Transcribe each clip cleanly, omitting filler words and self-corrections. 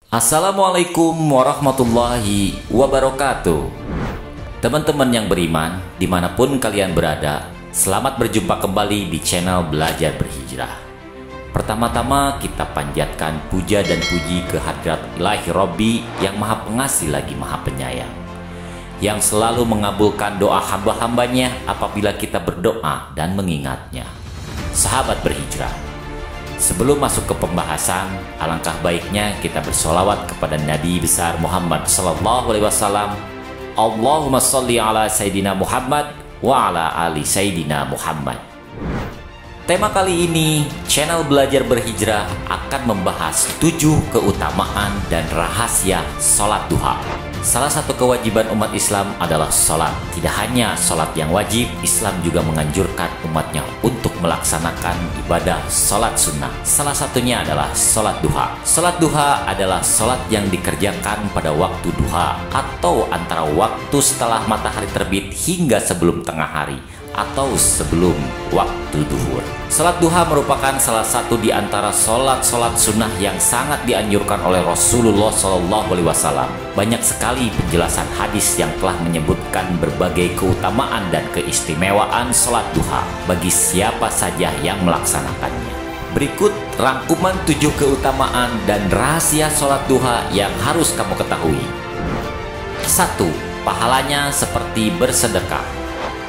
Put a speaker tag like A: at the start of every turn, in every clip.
A: Assalamualaikum warahmatullahi wabarakatuh. Teman-teman yang beriman, dimanapun kalian berada, selamat berjumpa kembali di channel Belajar Berhijrah. Pertama-tama kita panjatkan puja dan puji ke hadrat Ilahi Robbi yang maha pengasih lagi maha penyayang, yang selalu mengabulkan doa hamba-hambanya apabila kita berdoa dan mengingatnya. Sahabat berhijrah, sebelum masuk ke pembahasan, alangkah baiknya kita bersolawat kepada Nabi besar Muhammad Sallallahu Alaihi Wasallam. Allahumma sholli ala Sayyidina Muhammad wa ala ali Sayyidina Muhammad. Tema kali ini, channel Belajar Berhijrah akan membahas 7 keutamaan dan rahasia sholat duha. Salah satu kewajiban umat Islam adalah sholat. Tidak hanya sholat yang wajib, Islam juga menganjurkan umatnya untuk melaksanakan ibadah sholat sunnah. Salah satunya adalah sholat duha. Sholat duha adalah sholat yang dikerjakan pada waktu duha, atau antara waktu setelah matahari terbit hingga sebelum tengah hari, atau sebelum waktu duhur. Salat duha merupakan salah satu di antara solat-solat sunnah yang sangat dianjurkan oleh Rasulullah SAW. Banyak sekali penjelasan hadis yang telah menyebutkan berbagai keutamaan dan keistimewaan salat duha bagi siapa saja yang melaksanakannya. Berikut rangkuman 7 keutamaan dan rahasia salat duha yang harus kamu ketahui. 1. Pahalanya seperti bersedekah.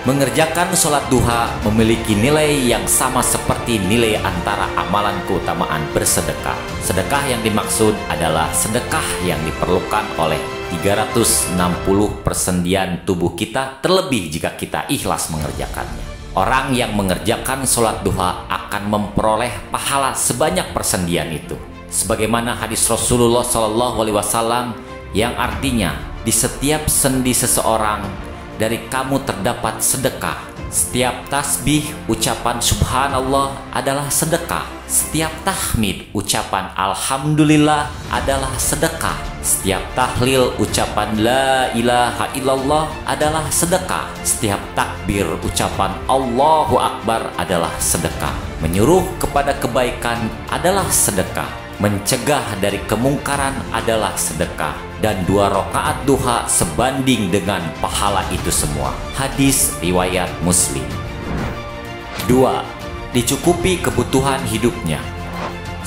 A: Mengerjakan sholat duha memiliki nilai yang sama seperti nilai antara amalan keutamaan bersedekah. Sedekah yang dimaksud adalah sedekah yang diperlukan oleh 360 persendian tubuh kita, terlebih jika kita ikhlas mengerjakannya. Orang yang mengerjakan sholat duha akan memperoleh pahala sebanyak persendian itu, sebagaimana hadis Rasulullah SAW yang artinya di setiap sendi seseorang dari kamu terdapat sedekah. Setiap tasbih ucapan subhanallah adalah sedekah. Setiap tahmid ucapan alhamdulillah adalah sedekah. Setiap tahlil ucapan la ilaha illallah adalah sedekah. Setiap takbir ucapan Allahu Akbar adalah sedekah. Menyuruh kepada kebaikan adalah sedekah. Mencegah dari kemungkaran adalah sedekah, dan 2 rakaat duha sebanding dengan pahala itu semua. Hadis riwayat Muslim. 2. Dicukupi kebutuhan hidupnya.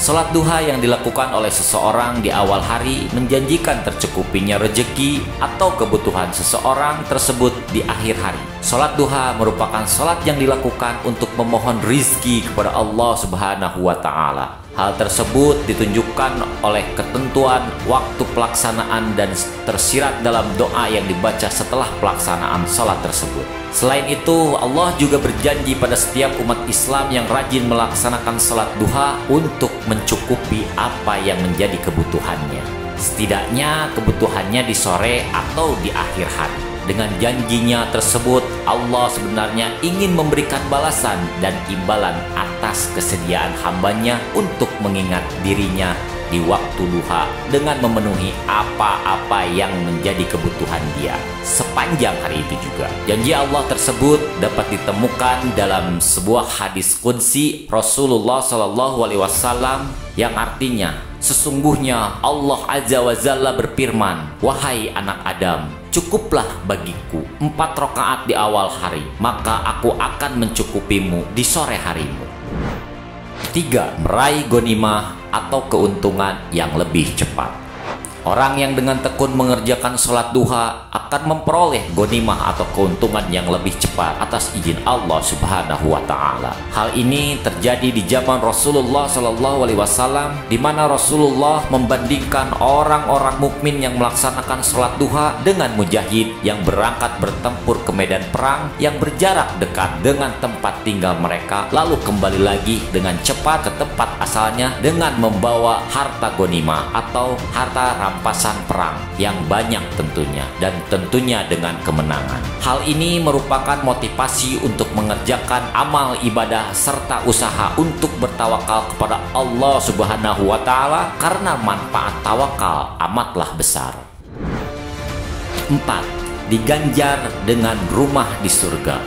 A: Salat duha yang dilakukan oleh seseorang di awal hari menjanjikan tercukupinya rejeki atau kebutuhan seseorang tersebut di akhir hari. Salat duha merupakan salat yang dilakukan untuk memohon rizki kepada Allah Subhanahu wa Ta'ala. Hal tersebut ditunjukkan oleh ketentuan waktu pelaksanaan dan tersirat dalam doa yang dibaca setelah pelaksanaan salat tersebut. Selain itu, Allah juga berjanji pada setiap umat Islam yang rajin melaksanakan salat duha untuk mencukupi apa yang menjadi kebutuhannya. Setidaknya kebutuhannya di sore atau di akhir hari. Dengan janjinya tersebut, Allah sebenarnya ingin memberikan balasan dan imbalan atas kesediaan hambanya untuk mengingat dirinya di waktu duha dengan memenuhi apa-apa yang menjadi kebutuhan dia sepanjang hari itu juga. Janji Allah tersebut dapat ditemukan dalam sebuah hadis qudsi Rasulullah SAW yang artinya, sesungguhnya Allah Azza wa Jalla berfirman, "Wahai anak Adam, cukuplah bagiku 4 rakaat di awal hari, maka aku akan mencukupimu di sore harimu." 3. Meraih ghanimah atau keuntungan yang lebih cepat. Orang yang dengan tekun mengerjakan sholat duha akan memperoleh ghanimah atau keuntungan yang lebih cepat atas izin Allah Subhanahu wa Ta'ala. Hal ini terjadi di zaman Rasulullah SAW, di mana Rasulullah membandingkan orang-orang mukmin yang melaksanakan sholat duha dengan mujahid yang berangkat bertempur ke medan perang yang berjarak dekat dengan tempat tinggal mereka, lalu kembali lagi dengan cepat ke tempat asalnya dengan membawa harta ghanimah atau harta rampasan perang yang banyak tentunya, dan tentunya dengan kemenangan. Hal ini merupakan motivasi untuk mengerjakan amal ibadah serta usaha untuk bertawakal kepada Allah Subhanahu wa Ta'ala, karena manfaat tawakal amatlah besar. 4. Diganjar dengan rumah di surga.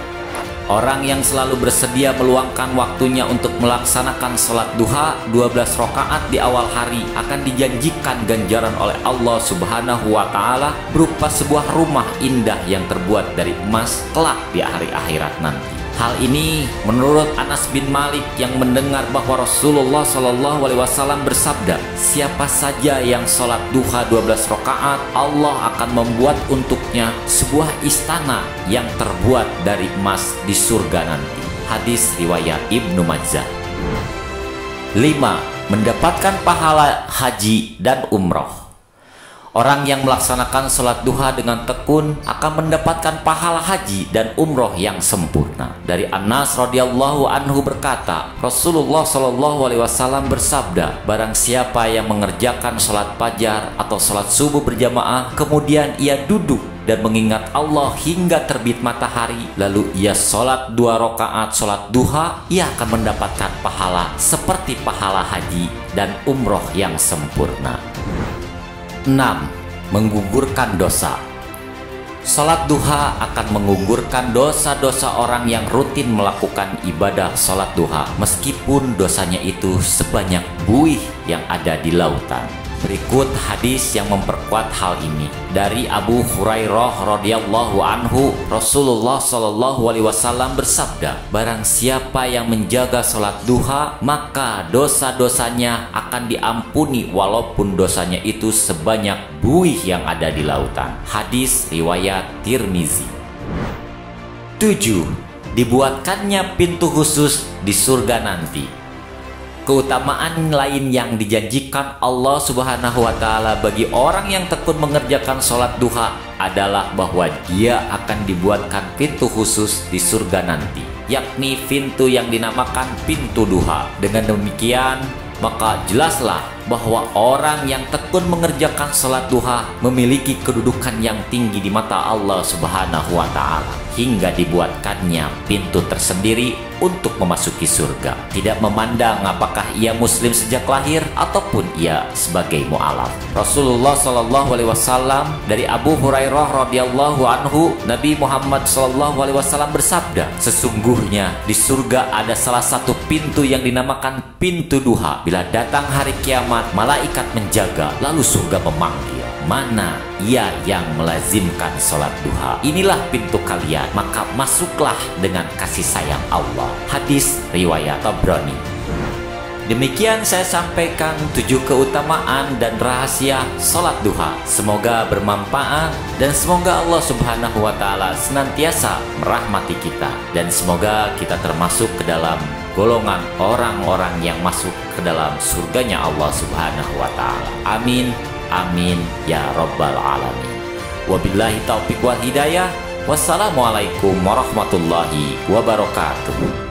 A: Orang yang selalu bersedia meluangkan waktunya untuk melaksanakan sholat duha 12 rakaat di awal hari akan dijanjikan ganjaran oleh Allah Subhanahu wa Ta'ala berupa sebuah rumah indah yang terbuat dari emas kelak di hari akhirat nanti. Hal ini menurut Anas bin Malik yang mendengar bahwa Rasulullah Shallallahu Alaihi Wasallam bersabda, siapa saja yang sholat duha 12 rakaat, Allah akan membuat untuknya sebuah istana yang terbuat dari emas di surga nanti. Hadis riwayat Ibnu Majah. 5. Mendapatkan pahala haji dan umroh. Orang yang melaksanakan sholat duha dengan tekun akan mendapatkan pahala haji dan umroh yang sempurna. Dari Anas radhiyallahu anhu berkata, Rasulullah Shallallahu Alaihi Wasallam bersabda, barang siapa yang mengerjakan sholat fajar atau sholat subuh berjamaah, kemudian ia duduk dan mengingat Allah hingga terbit matahari, lalu ia sholat 2 rakaat sholat duha, ia akan mendapatkan pahala seperti pahala haji dan umroh yang sempurna. 6. Menggugurkan dosa. Sholat duha akan menggugurkan dosa-dosa orang yang rutin melakukan ibadah sholat duha, meskipun dosanya itu sebanyak buih yang ada di lautan. Berikut hadis yang memperkuat hal ini. Dari Abu Hurairah radhiyallahu anhu, Rasulullah Shallallahu Alaihi Wasallam bersabda, barang siapa yang menjaga sholat duha, maka dosa-dosanya akan diampuni walaupun dosanya itu sebanyak buih yang ada di lautan. Hadis riwayat Tirmizi. 7. Dibuatkannya pintu khusus di surga nanti. Keutamaan lain yang dijanjikan Allah Subhanahu wa Ta'ala bagi orang yang tekun mengerjakan sholat duha adalah bahwa dia akan dibuatkan pintu khusus di surga nanti, yakni pintu yang dinamakan pintu duha. Dengan demikian, maka jelaslah bahwa orang yang tekun mengerjakan sholat duha memiliki kedudukan yang tinggi di mata Allah Subhanahu wa Ta'ala, hingga dibuatkannya pintu tersendiri untuk memasuki surga, tidak memandang apakah ia muslim sejak lahir ataupun ia sebagai mu'alaf. Rasulullah Shallallahu Alaihi Wasallam dari Abu Hurairah radhiyallahu anhu, Nabi Muhammad Shallallahu Alaihi Wasallam bersabda, sesungguhnya di surga ada salah satu pintu yang dinamakan pintu duha. Bila datang hari kiamat, malaikat menjaga, lalu surga memanggil, mana ia yang melazimkan sholat duha? Inilah pintu kalian, maka masuklah dengan kasih sayang Allah. Hadis riwayat Tabrani. Demikian saya sampaikan 7 keutamaan dan rahasia sholat duha. Semoga bermanfaat dan semoga Allah Subhanahu wa Ta'ala senantiasa merahmati kita, dan semoga kita termasuk ke dalam golongan orang-orang yang masuk ke dalam surganya Allah Subhanahu wa Ta'ala. Amin. Amin ya rabbal alamin. Wabillahi taufiq wal hidayah. Wassalamualaikum warahmatullahi wabarakatuh.